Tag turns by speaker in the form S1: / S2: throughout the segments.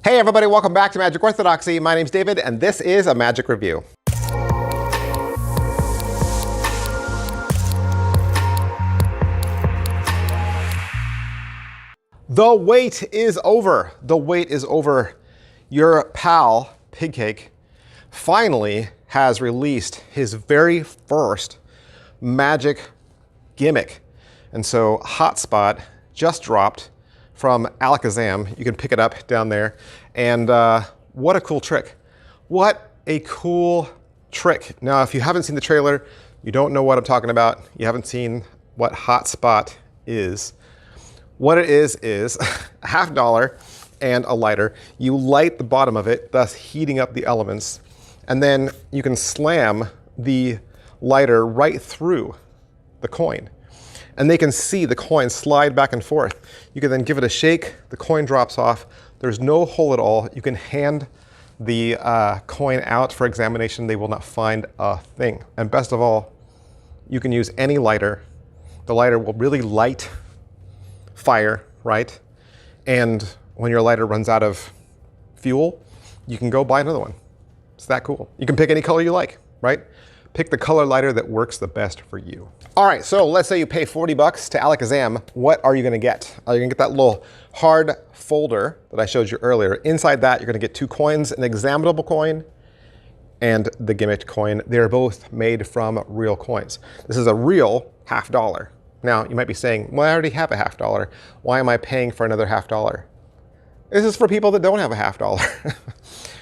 S1: Hey everybody, welcome back to Magic Orthodoxy. My name's David and this is a magic review. The wait is over. The wait is over. Your pal, PigCake, finally has released his very first magic gimmick. And so Hotspot just dropped from Alakazam. You can pick it up down there. And what a cool trick. What a cool trick. Now, if you haven't seen the trailer, you don't know what I'm talking about. You haven't seen what Hotspot is. What it is a $50 and a lighter. You light the bottom of it, thus heating up the elements. And then you can slam the lighter right through the coin. And they can see the coin slide back and forth. You can then give it a shake, the coin drops off. There's no hole at all. You can hand the coin out for examination. They will not find a thing. And best of all, you can use any lighter. The lighter will really light fire, right? And when your lighter runs out of fuel, you can go buy another one. It's that cool. You can pick any color you like, right? Pick the color lighter that works the best for you. All right, so let's say you pay 40 bucks to Alakazam. What are you gonna get? You're gonna get that little hard folder that I showed you earlier. Inside that, you're gonna get 2 coins, an examinable coin and the gimmicked coin. They're both made from real coins. This is a real $50. Now, you might be saying, well, I already have a $50. Why am I paying for another $50? This is for people that don't have a $50.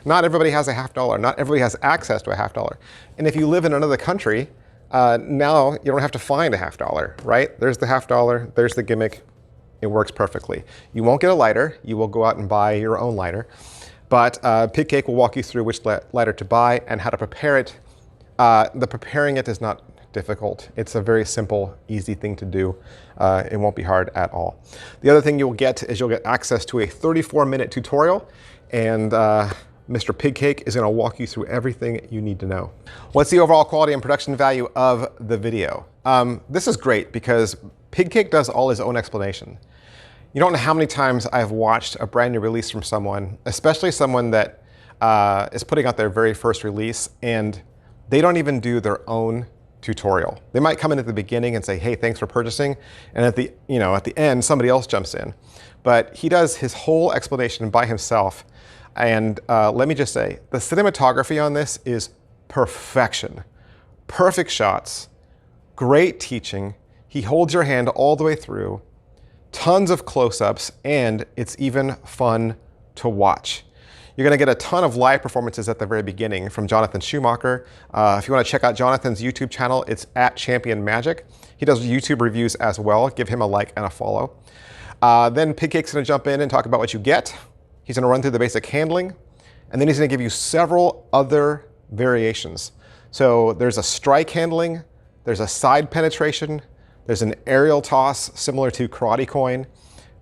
S1: Not everybody has a $50. Not everybody has access to a $50. And if you live in another country, now you don't have to find a $50, right? There's the $50, there's the gimmick. It works perfectly. You won't get a lighter. You will go out and buy your own lighter. But PigCake will walk you through which lighter to buy and how to prepare it. The preparing it is not difficult. It's a very simple, easy thing to do. It won't be hard at all. The other thing you'll get is you'll get access to a 34-minute tutorial, and Mr. PigCake is going to walk you through everything you need to know. What's the overall quality and production value of the video? This is great because PigCake does all his own explanation. You don't know how many times I've watched a brand new release from someone, especially someone that is putting out their very first release, and they don't even do their own tutorial. They might come in at the beginning and say, hey, thanks for purchasing. And at the end, somebody else jumps in. But he does his whole explanation by himself. And let me just say, the cinematography on this is perfection. Perfect shots, great teaching. He holds your hand all the way through, tons of close-ups, and it's even fun to watch. You're gonna get a ton of live performances at the very beginning from Jonathan Schumacher. If you wanna check out Jonathan's YouTube channel, it's @ChampionMagic. He does YouTube reviews as well. Give him a like and a follow. Then PigCake's gonna jump in and talk about what you get. He's gonna run through the basic handling, and then he's gonna give you several other variations. So there's a strike handling, there's a side penetration, there's an aerial toss similar to Karate Coin.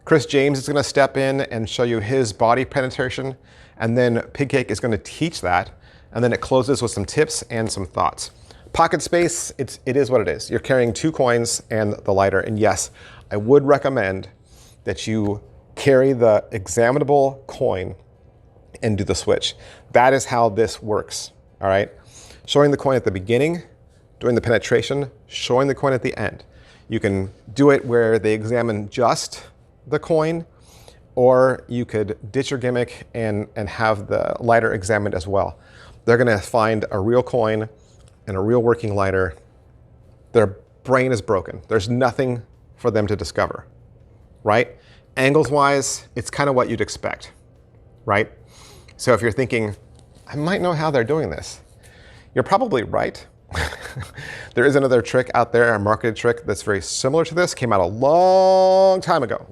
S1: Chris James is gonna step in and show you his body penetration, and then PigCake is gonna teach that, and then it closes with some tips and some thoughts. Pocket space, it is what it is. You're carrying 2 coins and the lighter, and yes, I would recommend that you carry the examinable coin and do the switch. That is how this works, all right? Showing the coin at the beginning, doing the penetration, showing the coin at the end. You can do it where they examine just the coin, or you could ditch your gimmick and have the lighter examined as well. They're gonna find a real coin and a real working lighter. Their brain is broken. There's nothing for them to discover, right? Angles-wise, it's kind of what you'd expect, right? So if you're thinking, I might know how they're doing this, you're probably right. There is another trick out there, a marketed trick that's very similar to this. Came out a long time ago.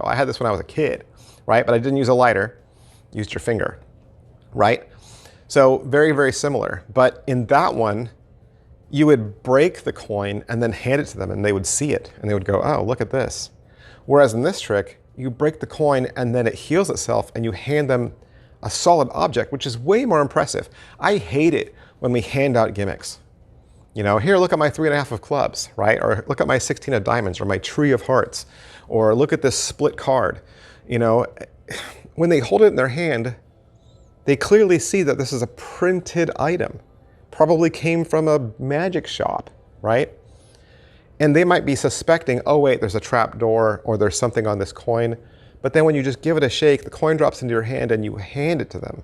S1: I had this when I was a kid, right? But I didn't use a lighter, used your finger, right? So very, very similar. But in that one, you would break the coin and then hand it to them and they would see it and they would go, oh, look at this. Whereas in this trick, you break the coin and then it heals itself and you hand them a solid object, which is way more impressive. I hate it when we hand out gimmicks. You know, here, look at my 3.5 of clubs, right? Or look at my 16 of diamonds, or my tree of hearts, or look at this split card. You know, when they hold it in their hand, they clearly see that this is a printed item. Probably came from a magic shop, right? And they might be suspecting, oh wait, there's a trap door or there's something on this coin. But then when you just give it a shake, the coin drops into your hand and you hand it to them.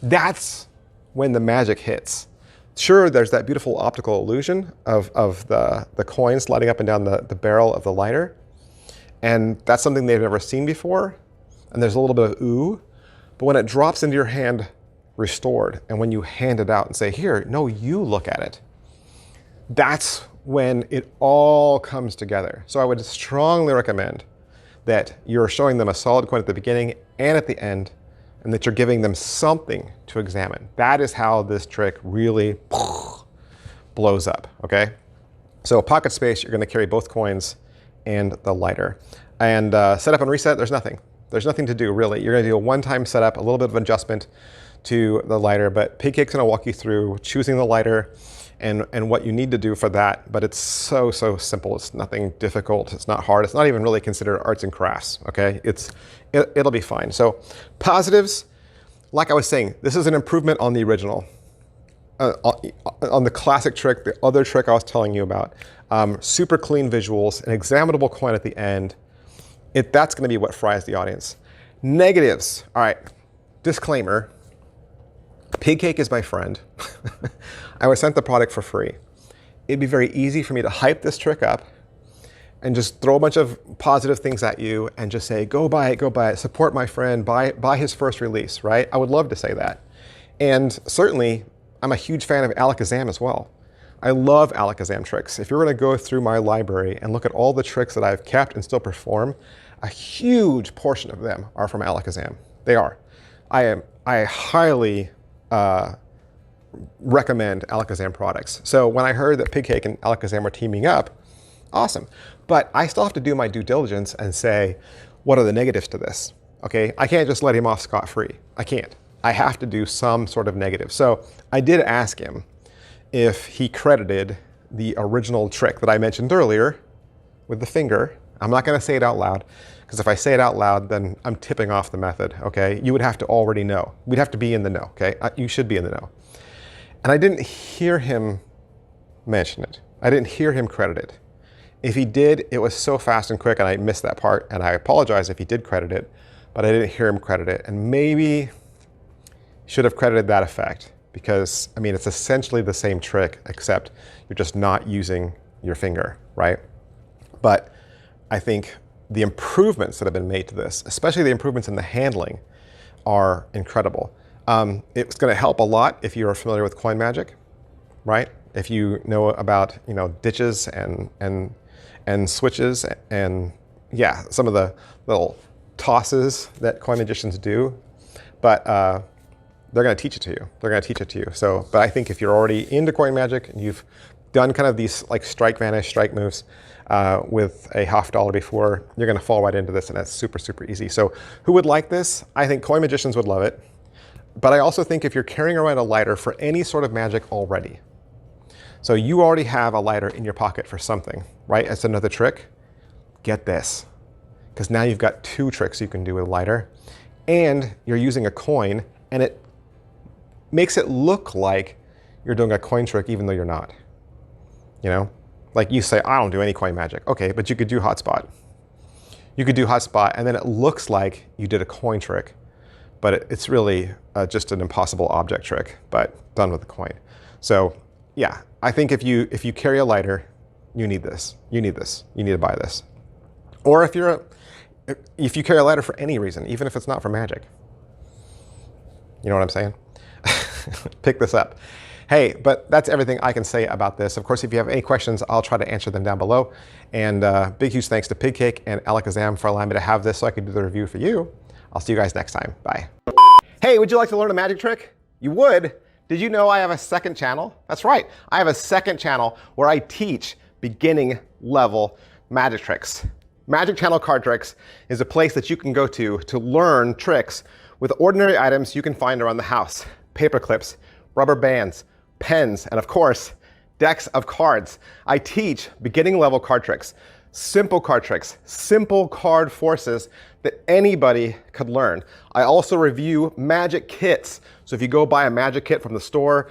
S1: That's when the magic hits. Sure, there's that beautiful optical illusion of the coin sliding up and down the barrel of the lighter. And that's something they've never seen before. And there's a little bit of ooh. But when it drops into your hand, restored, and when you hand it out and say, here, no, you look at it, that's when it all comes together. So I would strongly recommend that you're showing them a solid coin at the beginning and at the end, and that you're giving them something to examine. That is how this trick really blows up, okay? So pocket space, you're gonna carry both coins and the lighter. And setup and reset, there's nothing. There's nothing to do, really. You're gonna do a one-time setup, a little bit of adjustment to the lighter, but PigCake's gonna walk you through choosing the lighter and what you need to do for that. But it's so simple. It's nothing difficult. It's not hard. It's not even really considered arts and crafts, okay? It'll be fine. So positives, like I was saying, this is an improvement on the original. On the classic trick, the other trick I was telling you about. Super clean visuals, an examinable coin at the end. That's gonna be what fries the audience. Negatives, all right, disclaimer, PigCake is my friend. I was sent the product for free. It'd be very easy for me to hype this trick up and just throw a bunch of positive things at you and just say, go buy it, support my friend, buy his first release, right? I would love to say that. And certainly, I'm a huge fan of Alakazam as well. I love Alakazam tricks. If you're gonna go through my library and look at all the tricks that I've kept and still perform, a huge portion of them are from Alakazam. They are. I highly recommend Alakazam products. So when I heard that PigCake and Alakazam were teaming up, awesome. But I still have to do my due diligence and say, what are the negatives to this? Okay, I can't just let him off scot-free. I can't. I have to do some sort of negative. So I did ask him if he credited the original trick that I mentioned earlier with the finger. I'm not gonna say it out loud, because if I say it out loud, then I'm tipping off the method, okay? You would have to already know. We'd have to be in the know, okay? You should be in the know. And I didn't hear him mention it. I didn't hear him credit it. If he did, it was so fast and quick, and I missed that part, and I apologize if he did credit it, but I didn't hear him credit it. And maybe should have credited that effect, because, I mean, it's essentially the same trick, except you're just not using your finger, right? But I think the improvements that have been made to this, especially the improvements in the handling, are incredible. It's going to help a lot if you're familiar with coin magic, right? If you know about, ditches and switches and yeah, some of the little tosses that coin magicians do, but they're going to teach it to you. They're going to teach it to you. So, but I think if you're already into coin magic and you've done kind of these like strike, vanish, strike moves with a $50 before, you're going to fall right into this, and that's super easy. So who would like this? I think coin magicians would love it. But I also think if you're carrying around a lighter for any sort of magic already, so you already have a lighter in your pocket for something, right? It's another trick. Get this, because now you've got two tricks you can do with a lighter, and you're using a coin, and it makes it look like you're doing a coin trick even though you're not. Like you say, I don't do any coin magic. Okay, but you could do hotspot. You could do hotspot, and then it looks like you did a coin trick, but it's really just an impossible object trick, but done with a coin. So yeah, I think if you carry a lighter, you need this. You need this. You need to buy this. Or if you carry a lighter for any reason, even if it's not for magic. You know what I'm saying? Pick this up. Hey, but that's everything I can say about this. Of course, if you have any questions, I'll try to answer them down below. And big, huge thanks to PigCake and Alakazam for allowing me to have this so I could do the review for you. I'll see you guys next time. Bye. Hey, would you like to learn a magic trick? You would? Did you know I have a second channel? That's right. I have a second channel where I teach beginning level magic tricks. Magic Channel Card Tricks is a place that you can go to learn tricks with ordinary items you can find around the house. Paper clips, rubber bands, pens, and of course, decks of cards. I teach beginning level card tricks, simple card forces that anybody could learn. I also review magic kits. So if you go buy a magic kit from the store,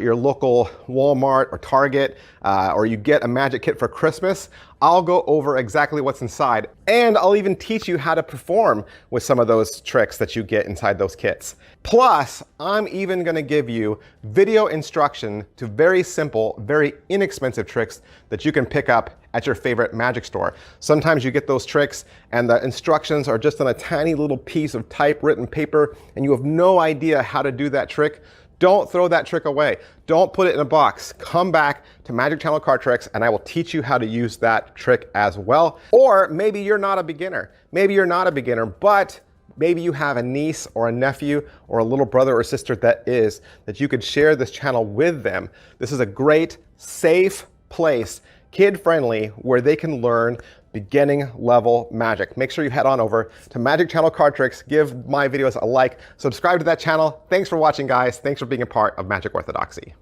S1: your local Walmart or Target, or you get a magic kit for Christmas, I'll go over exactly what's inside. And I'll even teach you how to perform with some of those tricks that you get inside those kits. Plus, I'm even gonna give you video instruction to very simple, very inexpensive tricks that you can pick up at your favorite magic store. Sometimes you get those tricks and the instructions are just on a tiny little piece of typewritten paper and you have no idea how to do that trick. Don't throw that trick away. Don't put it in a box. Come back to Magic Channel Card Tricks and I will teach you how to use that trick as well. Or maybe you're not a beginner. Maybe you're not a beginner, but maybe you have a niece or a nephew or a little brother or sister that you could share this channel with them. This is a great, safe place, kid-friendly, where they can learn beginning level magic. Make sure you head on over to Magic Channel Card Tricks, give my videos a like, subscribe to that channel. Thanks for watching, guys. Thanks for being a part of Magic Orthodoxy.